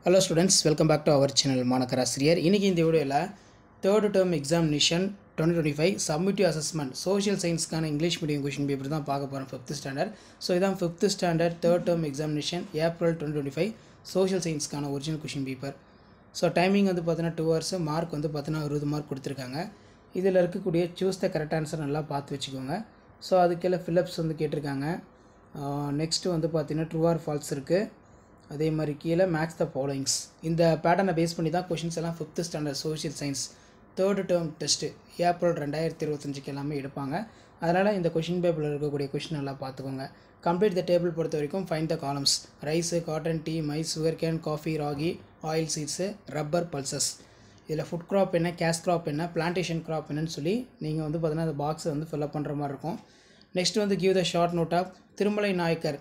Hello students, welcome back to our channel மாணக்கராசிரியர். இன்னைக்கு இந்த வீடியோல third term examination 2025 summative assessment social science கான English medium question paper தான் பார்க்க போறோம் 5th standard. So இதான் 5th standard third term examination April 2025 social science கான original question paper. So timing வந்து பார்த்தீனா 2 hours, மார்க் வந்து பார்த்தீனா 60 மார்க் கொடுத்திருக்காங்க. இதில இருக்கக்கூடிய choose the correct answer நல்லா பார்த்து வெச்சுக்கோங்க. So அதுக்கெல்லாம் fill-ups வந்து கேட்டிருக்காங்க. நெக்ஸ்ட் வந்து பார்த்தீனா true or false இருக்கு. அதே மாதிரி கீழே மேக்ஸ் த ஃபாலோயிங்ஸ் இந்த பேட்டர்னை பேஸ் பண்ணி தான் கொஷின்ஸ் எல்லாம் 5th standard social science third term test April 2025 எல்லாமே எடுப்பாங்க. அதனால் இந்த கொஷின் பேப்பரில் இருக்கக்கூடிய கொஷின் நல்லா பார்த்துக்கோங்க. கம்ப்ளீட் த டேபிள் பொறுத்த வரைக்கும் find the columns rice, cotton, tea, maize, sugar cane, coffee, ragi, oil seeds, rubber, pulses. இதில் ஃபுட் க்ராப் என்ன, கேஷ் க்ராப் என்ன, பிளான்டேஷன் க்ராப் என்னன்னு சொல்லி நீங்கள் வந்து பார்த்தீங்கன்னா அந்த பாக்ஸை வந்து ஃபில்அப் பண்ணுற மாதிரி இருக்கும். நெக்ஸ்ட் வந்து give the short note of Thirumalai Nayakkar.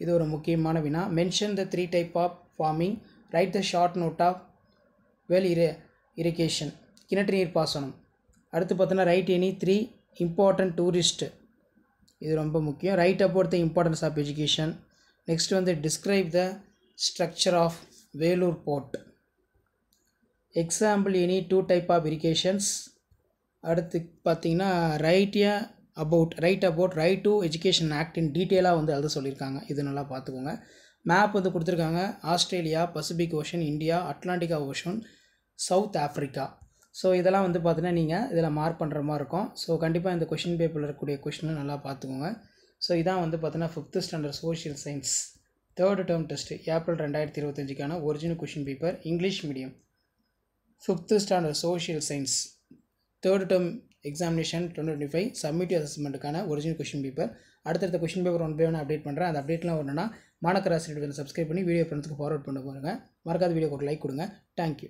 இது ஒரு முக்கியமான வினா. Mention the 3 type of farming, write the short note of well irrigation, கிணற்று நீர் பாசனம். அடுத்து பார்த்தோன்னா ரைட் எனி 3 இம்பார்ட்டன்ட் டூரிஸ்ட், இது ரொம்ப முக்கியம். Write about the importance of education. Next வந்து describe the structure of Vellore fort. Example any 2 type of irrigations. அடுத்து பார்த்தீங்கன்னா write right to education act in டீட்டெயிலாக வந்து எழுத சொல்லியிருக்காங்க. இது நல்லா பார்த்துக்கோங்க. மேப் வந்து கொடுத்துருக்காங்க. Australia, Pacific Ocean, India, Atlantic Ocean, South Africa. So இதெல்லாம் வந்து பார்த்தீங்கன்னா நீங்கள் இதில் மார்க் பண்ணுற மாதிரி இருக்கும். ஸோ கண்டிப்பாக இந்த கொஷின் பேப்பரில் இருக்கக்கூடிய கொஷினை நல்லா பார்த்துக்கோங்க. ஸோ இதான் வந்து பார்த்தீங்கன்னா 5th standard social science third term test April 2025 original question paper English medium 5th standard social science third term examination 2025 summative அசஸ்மெண்ட்டுக்கான ஒரிஜினல் கொஷின் பேப்பர். அடுத்தடுத்த கொஷின் பேப்பர் 1 by 1 அப்டேட் பண்ணுறேன். அந்த அப்டேட்லாம் வரணும்னா மாணக்கராசிரியர் சப்ஸ்கிரைப் பண்ணி வீடியோ ஃப்ரெண்ட்ஸ்க்கு ஃபார்வர்ட் பண்ண போகிறேங்க. மறக்காத வீடியோக்கு ஒரு லைக் கொடுங்க. தேங்க்யூ.